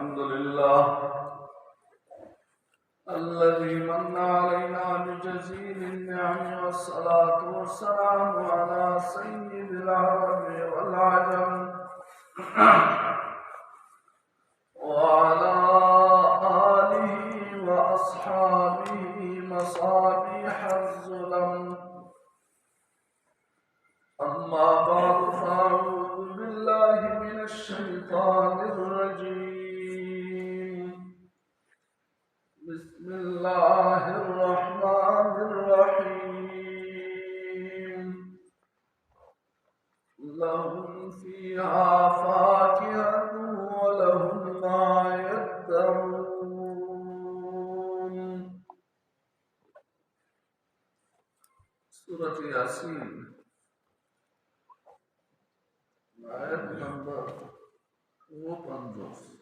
الحمد لله الذي من علينا بجزيل النعم، والصلاة والسلام على سيد العرب والعجم وعلى آله وأصحابه مصابيح الظلم. أما بعد، فأعوذ بالله من الشيطان الرجيم. بسم الله الرحمن الرحيم. لهم فيها فاكهة ولهم ما يدعون. سورة ياسين آية نمبر 50.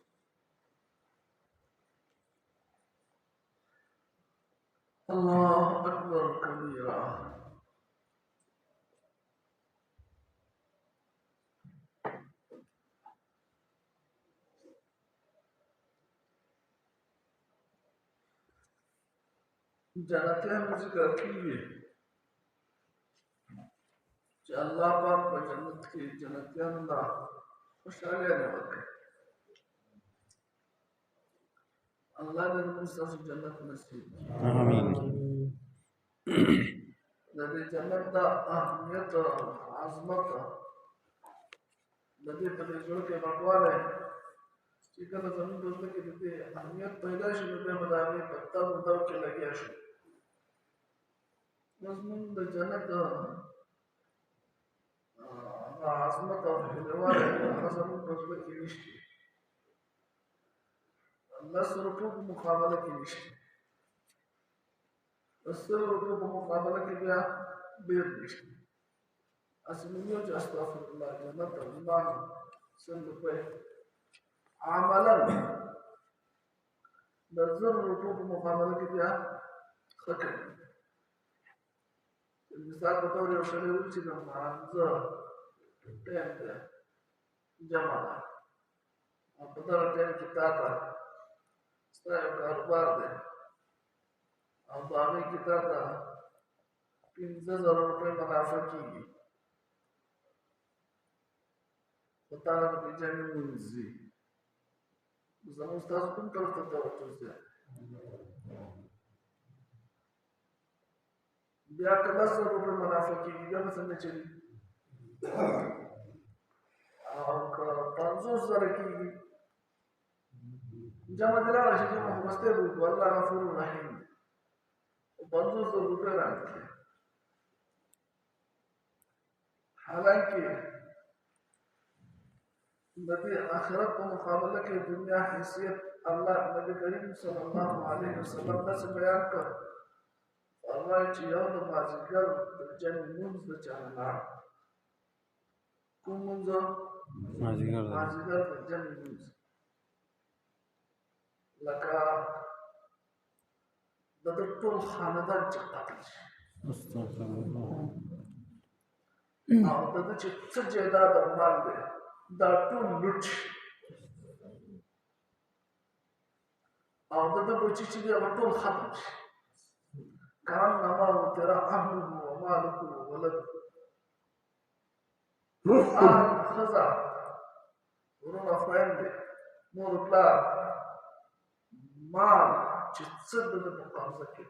الله أكبر كبيرا. जन्नतें ज़िक्र कीजिए कि अल्लाह पाक को जन्नत की जन्नतें अंदर खुशहाली ने वक़्त अल्लाह ने मुझसे जन्नत नसीब की। आमीन। नदी जन्नत दा अहमियत आज़मत नदी तदरीजों के बकवाले चिकन ज़मीन दोस्तों की नदी अहमियत पैदा शुरू में मदानी पत्ता मुद्दा के लगे शुरू मज़मून द जन्नत आज़मत और हिलवाले ज़मीन दोस्तों की निश्चित नस्ल रूप मुकाबले की निश्चित नस्ल रूप मुकाबले की क्या बेर निश्चित असमियों जो अस्तग़फिरुल्लाह जन्नत अल्लाह संदुपे आमलन नस्ल रूप मुकाबले की क्या खतर मिसाल बताओ जो शरीर उच्च नमाज़ टेंट जमाना अब बता टेंट किताबा स्टाइल कारोबार दे अब आगे किताबा 15,000 रुपए मुनाफा की बताना तो जाने मुझे ज़मीन उस्ताद कौन करता था वो चीज़ बिया 15,000 रुपए मुनाफा की क्या मतलब चली और 5,000 की जमा दिला वैसे जो मस्ते रूप वाला गफूर रहीम 5,000 रुपए रखते हालांकि नबी आखिरत को मुकाबले के दुनिया हैसियत अल्लाह नबी करीम सल्लल्लाहु अलैहि वसल्लम ने बयान कर फरमाया कि यौम बाज़िगर जन्नत में चलना कुमुंज़ो बाज़िगर जन्नत लगा दत्तुल खानदान चक्कर और दत्त सज्जदा दरबार दे दाटू लुट और दत्त बच्ची चीज़ें वटुल खत्म कान नमा वो तेरा अहलु वो मालुकु वलद खज़ा उन्होंने फ़ैंडे मोरप्ला माल चित्सद दत्त मुकाबला के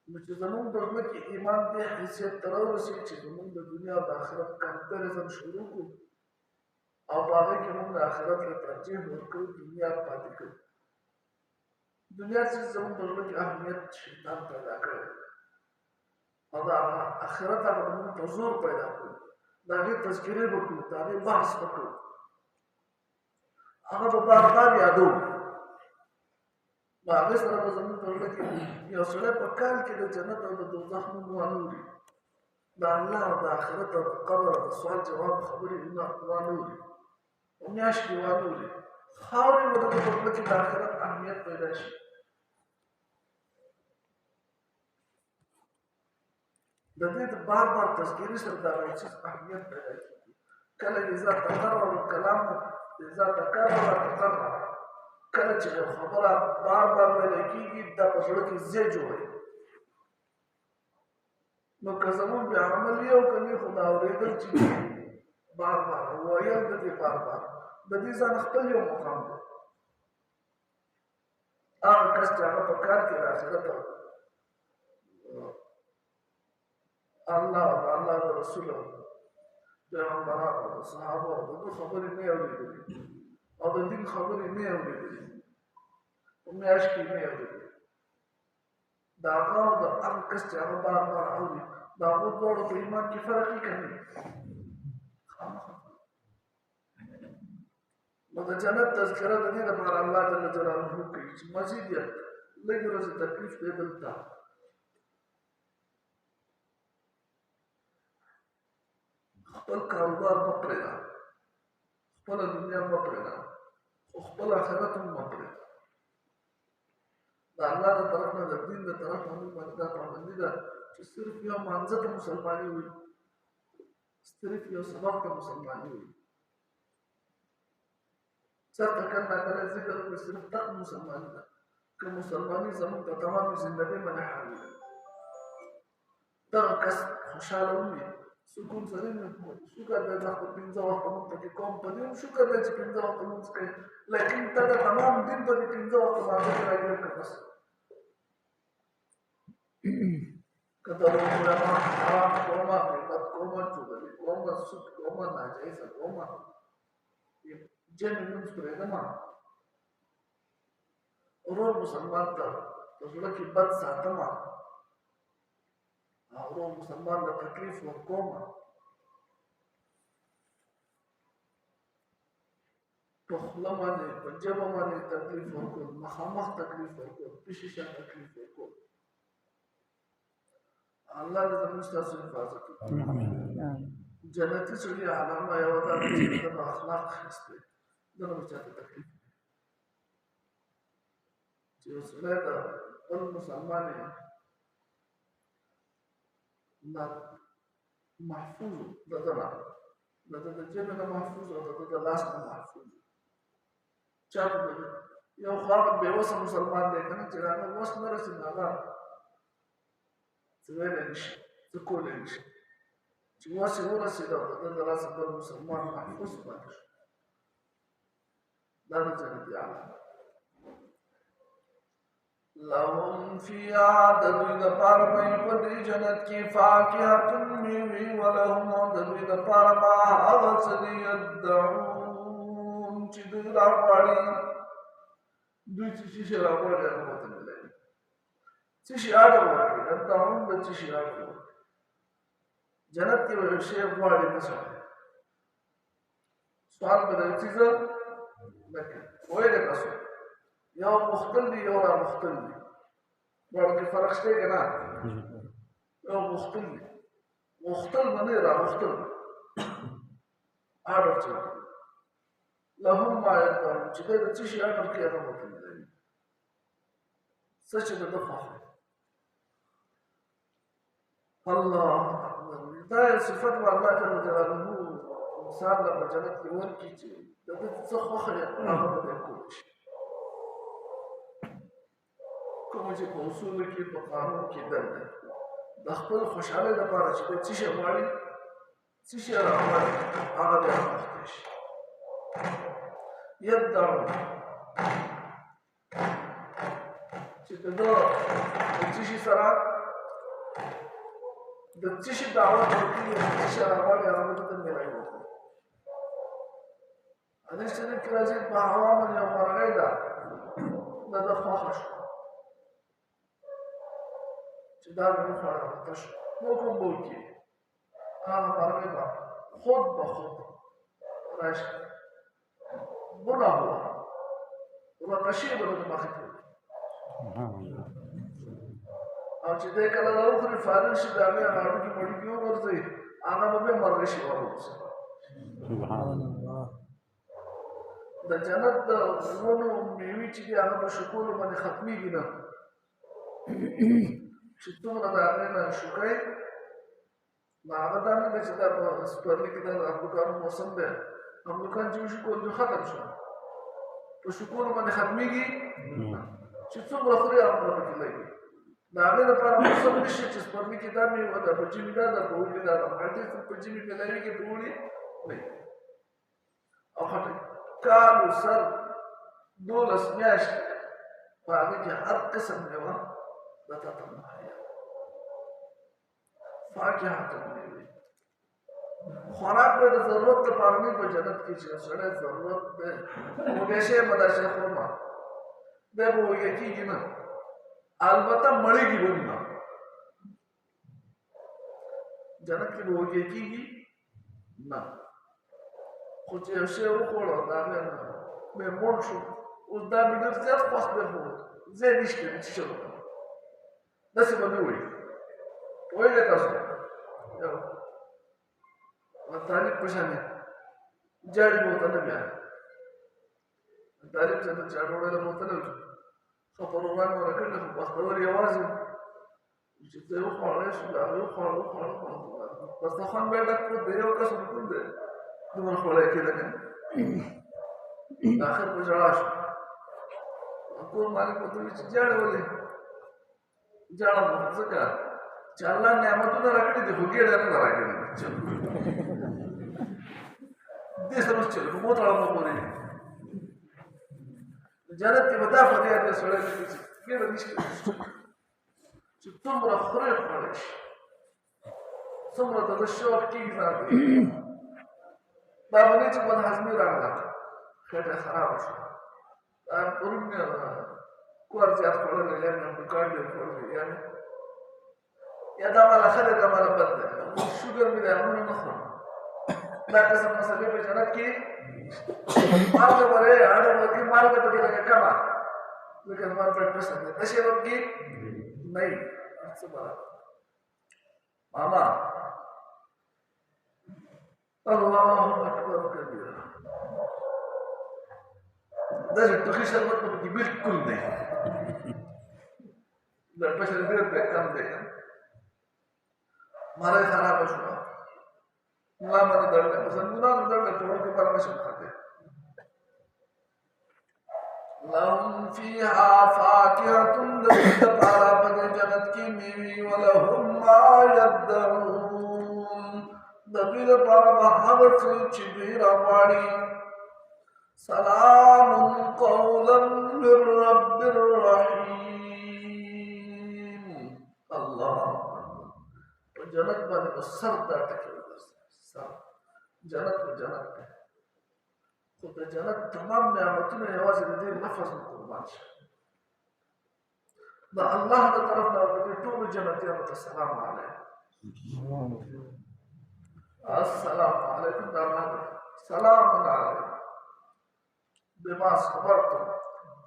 मुझे ज़मीन बदलने की ईमान दे हिस्से तरह से ज़मीन द दुनिया और आखिरत कंपैरिजन शुरू को अब आगे के मुंडे आखिरत के तरजीह होकर दुनिया पाती कर दुनिया से ज़मीन बदलने की अहमियत शैतान पैदा करे और आखिरत का मुंडे तज़ूर पैदा करे दागे तज़किरे बकू दागे बहस बकू अगर वो बारदार यादों बागे सरा ज़मीन बदलने की या सड़े पक्का के जन्नत और दोज़ख में मुआनूरी दाल्ला और आखिरत और कब्र और सवाल जवाब खबरी इन्ना मुआनूरी उन्याश की मुआनूरी खावरी मदद बदलने की आखिरत अहमियत पैदा शी दलील बार-बार तज़किरी सरदार चीज़ अहमियत पैदा की कल इज़ा तकर्रर कलाम اذا تکرر تکرر کله چې خبره بار بار ویل کېږي دا په زړه کې ځای جوړوي نو که زموږ بیا عمل یو کوي خو دا اورېدل چې بار بار ویل د دې بار بار د دې ځان خپل یو مقام دی هغه کس چې هغه په کار کې د آخرت الله او الله د رسول پیغمبرانو او صحابه او د خبرې نه اورېدلې او د دین خبرې نه اورېدلې په میاشت کې نه اورېدلې د هغه او د هغه کس چې هغه بار بار اوري د هغو دواړو په ایمان کې فرق یې کوي نو د جنت تذکره د دې لپاره الله جل جلاله کوي چې مزید یې لږ ورځې تکلیف دی دلته خپل کاروبار مه پرېږده خپله دنیا مه پرېږده خو خپل آخرت هم مه پرېږده د الله د طرف نه د دین د طرف نه موږ باندې دا پابندي ده چې صرف یو مانځه ته مسلماني وي صرف یو سبق ته مسلماني وي چېرته کله ناکله ذکر وکړي صرف تق مسلماني ده که مسلماني زموږ په تمامې زندګۍ باندې حاوي دغه کس خوشحاله وي سکون سره نه شکر دی چې خپل پنځه وخته مونځ پکې کوم په دې هم شکر دی چې پنځه وخته مونځ کوي لیکن ته د تمام دین په دې پنځه وخته باندې راګیر که بس که د علما حرام کومه غیبت کومه چغلي کومه سود کومه ناجایزه کومه جمع مونځ پرېږدمه ورور مسلمان ته په زړه کې بد ساتمه ورور مسلمان له تکلیف ورکومه په خوله باندې په ژبه باندې تکلیف ورکول مخامخ تکلیف ورکول په شیشه تکلیف ورکول الله دې زموږ ستاسو حفاظت وکړي جنتي سړي علامه یوه ده چې د اخلاق ښایسته دی دغه به چاته تکلیف چې یو سړی د بل مسلمان یې محفوظ د ده نه د ده د ژبې نه محفوظ او د ده د لاس نه محفوظ چاته د یو خو هغه بېوسه مسلمان دی که نه چې هغه وس نه رسي نو هغه څه ویلی نه شي څه کولی نه شي چې وس یې ورسېد او د ده د لاسه بل مسلمان محفوظ پاتې شو دا د جنتي علامه لهم فيها دبي دپار بي پدي جنت کی فاکهة میوی ولهم دبي دپار ما اغسدی يدعون چی دوی راپاڑی دوی چیشی راپاڑی اگوات ملائی چیشی آڈر ورکی يدعون دا چیشی آڈر ورکی جنت کی وجہ شیخ واڑی نسو سوال بدل چیزا لکن وی لکا سو یو مختل دی یو را مختل دی دواړو کې فرق شته که نه یو مختل دی مختل باندې را مختل آډر چې لهم ما یدعون چې دی د څه شي آډر کې هغه ورته ملوي څه چې د ده خوښ دی الله اکبر دا یو صفت به الله جل جلاله انسان له په جنت کې ورکړي چې د ده څه خوښ دی هغه به دی کولی شي کومه چې په اصولو کې په قانون کې دنده د خپل خوشحالۍ لپاره چې دی څه شی غواړي څه شی راغواړي هغه بیا راغوښتی شي یدعون چې د ده د څه شي سره د څه شي دعوت ورکوي څه شی راغواړي هغه به ته میلایي وکړي حدیث شریف کې راځي په هوا باندې یو مرغۍ ده د ده خوښه شوه چې دا به وخوړه ورته شو حکم به وکړي هغه مرغۍ به خود به خود راشي بنا هوا ورقشي به د مخې ته او چې دی کله راوخوري فارغ شي د هغې هغه هډوکي مډوکي وغورځوي هغه به بیا مرغۍ شي وروسي د جنت د ونو میوې چې دي هغه په شکولو باندې ختمېږي نه چې څومره د هغې نه شوکئ نو هغه دا نه دی چې دا په سپرلي کې د ابوکارو موسم دی امریکان چې شکول جو ختم شو په شکول باندې ختميږي چې څومره خوري هغه پکې لګي دا هغه لپاره موږ نشي چې سپرمي کې دا مې ودا په جمی دا د بوړي دا هټي په جمی په لاري کې بوړي نه او هټي کالو سر دولس میاشت په هغه کې هر قسم میوه دا ته مهیا فاکهه ته خوراک به د ضرورت لپاره نه په جنت کې چې سره ضرورت ده نو به شي مداشه خورما به وو یقیني نه البته مړیږي ونه جنت کې وو یقیني نه خو چې شی وخوړو دا نه مې مړ شو اوس دا مې ډېر زیات خوښ دی خو زه نشته چې شو داسې به مې وایي وایي تاسو یو طالب پښانه جاړي بوته نه بیا طالب څه ته چاړوړل بوته نه خو په روان ورکړل خو بختور یوازې چې ته یو خواړې شو دا یو خواړو بس ته خان به ډاکټر دی یو کس وکړ دی نو خولای کېده کنه اخر په جړا شو کو مالک په دوی چې جاړولې جاړه مو څنګه چې الله نعمتونه راکړي دي خو ګډه نه راکړي دې سره چې په موټر باندې پورې جنت کې ودا په دې اړه سره چې ګډه نشي چې څومره خوري خوري څومره د شوق کېږي دا باندې چې په هضمي راغله خټه خراب شو دا پرونه کور زیات خورل یعنی په کار دی خورل یعنی یا دا مال خره دا مال بد ده شوګر مې ده موږ نه خورو دا قسم مسلې په جنت کې مال ته وره اړه وکي مال ته پکې لګه کما لکه مال په پسند ده شی وکي نه څه بار ماما الله اکبر کبیر دا چې توخي شربت په کې بالکل نه دا پښه دې په کم ده مارے خراب شو ما باندې درته پسند نه درته ټول کې پرمشن خاطه لهم فيها فاكهة للتبارا بد جنت کی میوی ولهم ما يدعون دبیر پارا بحاوت چبیر آماری سلام قولا من رب الرحیم اللہ جنت باندې په سر دا ټکی سر جنت په جنت ده خو د جنت تمام نعمتونه یوازې د دې لفظ نه قربان شي دا الله د طرف نه د ټول جنتیانو ته سلام علیکم السلام علیکم دا سلام علیکم بما صبرتم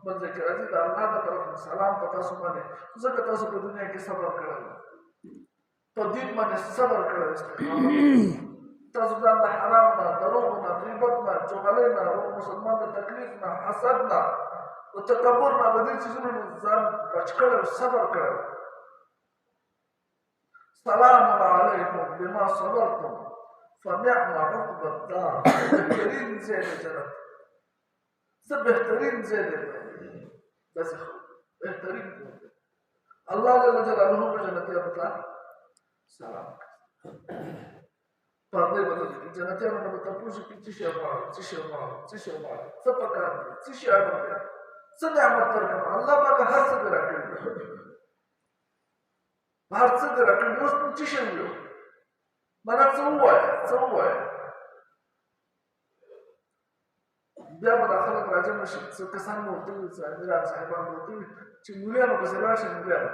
بل ذکر راځي د الله د طرف نه سلام په تاسو باندې ځکه تاسو په دنیا کې صبر کړل په دین باندې صبر کړل تاسو ځان د حرام نه دروغ نه غیبت نه چغلۍ نه مسلمان د تکلیف نه حسد نه او تکبر نه د دې څیزونو ځان بچ کړل صبر کړل سلام علیکم بما صبرتم فنعم عقب الدار بهترین ځای د جنت څه بهترین ځای دی بس بهترین الله جل جلاله په جنتیانو ته سلام پردې بدل جنتیانو نه تاسو کې څه شی وایي څه پکار دي څه شی اړه ده څه نعمت درکړه الله پاک هر څه درکړي هر څه درکړي اوس څه شی وایي مانا څه وایي بیا به داخله راځم چې کسان ورته وي چې امیر صاحبان ورته وي چې مولیانو په سره شي مولیانو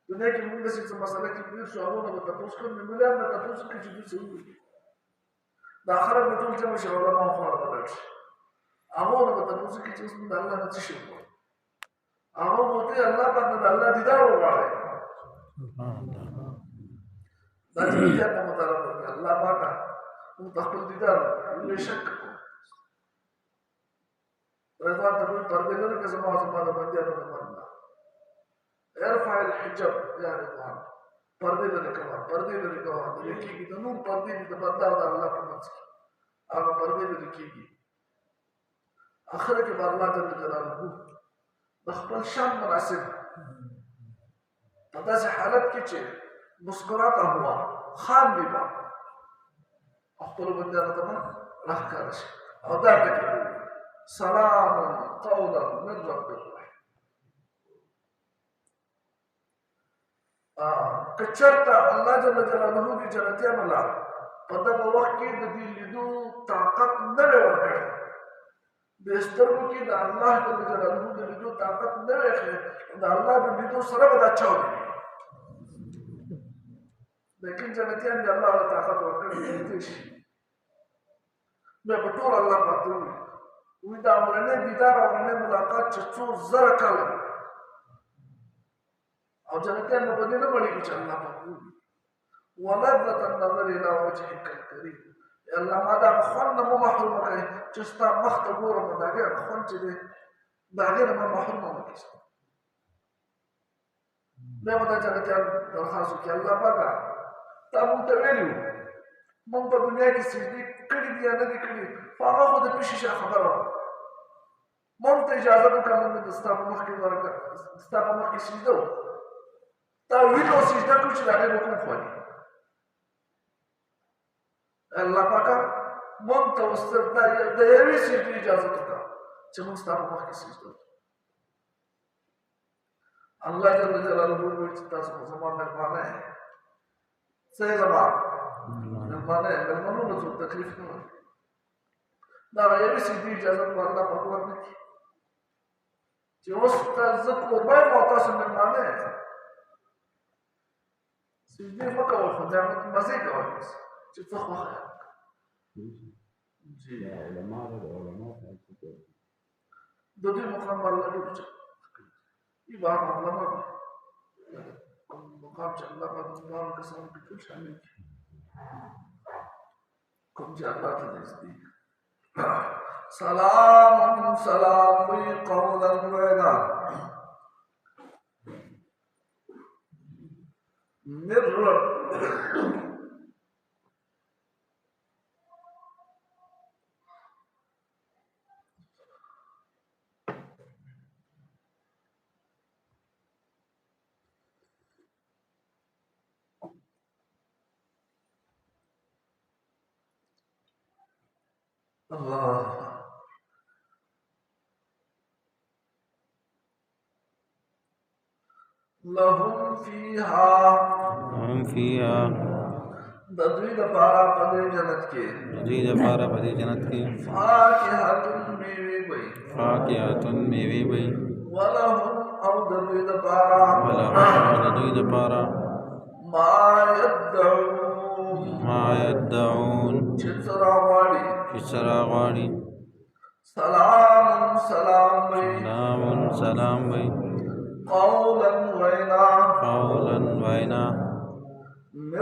دنیا کې موږ څه مسله کې پیر شو هغه به تاسو کوم مولیان به تاسو کې چې څه وي د آخرت په ټول ځای شو علماء خو راغلل هغه به تاسو کې چې د الله نه څه شي هغه وته الله باندې د الله دیدار وغواړي دا چې په مطلب الله پاک او خپل دیدار یې شک رضوان ته پردې لري که زما د بندیانو نه مننه ارفع الحجاب یا رضوان پردې لري کوه د لیکي د نور پردې د بندا د الله په منځ کې هغه پردې لري کیږي آخر کې به الله جل جلاله د خپل شان مناسب په داسې حالت کې چې مسکراتا هوا خاندي به خپلو بندیانو ته به راښکاره شي او دا ټکي سلام قولا من رب الرحیم. که چېرته الله جل جلاله د جنتیانو له په دغه وخت کې د دې لیدو طاقت نه وی ورکړی د سترګو کې د الله جل جلاله د لیدو طاقت نه وی اخلي د الله د لیدو سره به دا چاودي لیکن جنتیان د الله له طاقت ورکړی دی شي بیا به ټول الله پاک وي وي دا اولنی دیدار اولنی ملاقات چې څو زره کاله او جنتیان به په دې نه مړېږي چې الله پاک وي ولذة النظر الى وجهك الكريم یا الله ما دا خوند نه مو محرومه کوي چې ستا مخ ته ګورم د هغې خوند چې دی د هغې نه مو محرومه مه کړي بیا به دا جنتیان درخواست وکړي الله پاکه تا مونږ ته ویلي وو مونږ په دنیا کې سجدې کړي دي یا نه دي کړي خو هغه خو د پیشي خبره وه مونږ ته اجازه وکړه مونږ د ستا په مخ کې سجده وکړو تا وینو سجده کړو چې د هغې به کوم خوړي الله پاکه مونږ ته اوس د یوې سجدې اجازه وکړه چې مونږ ستا په مخ کې سجده وکړو الله جل جلاله وویل چې تاسو خو زما مهربانه یې څه یې زما مهربانه یې مېلمنو څوک تکلیف نه ورکوي دا یوې سجدې اجازه به الله پاک ورنه کړي چې اوس زه قربا یم او تاسو مېلمانه یې سجدې مه کوئ خو مزې کوئ چې څه خوښه یې د دوی مقام به الله ډېر اوچت کړي به هغه علما دي کوم مقام چې الله پاک دغو کسانو کې ټول شامل کړي کوم چې الله ته نږدې سلام سلام وی قولا وینا من رب الله لهم فيها د دوی لپاره په دې جنت کې فاکهة میوې وي ولهم او د دوی لپاره ما يدعون چې څه راغواړي سلام وي قولا وینا من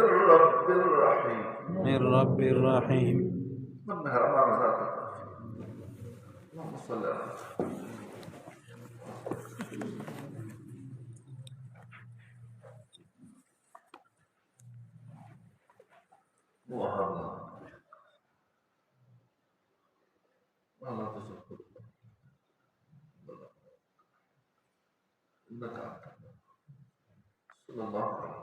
رب الرحیم من مهربان ذات اللهم صل على وهبنا ولا تزغ إنك أنت صلى الله عليه وسلم.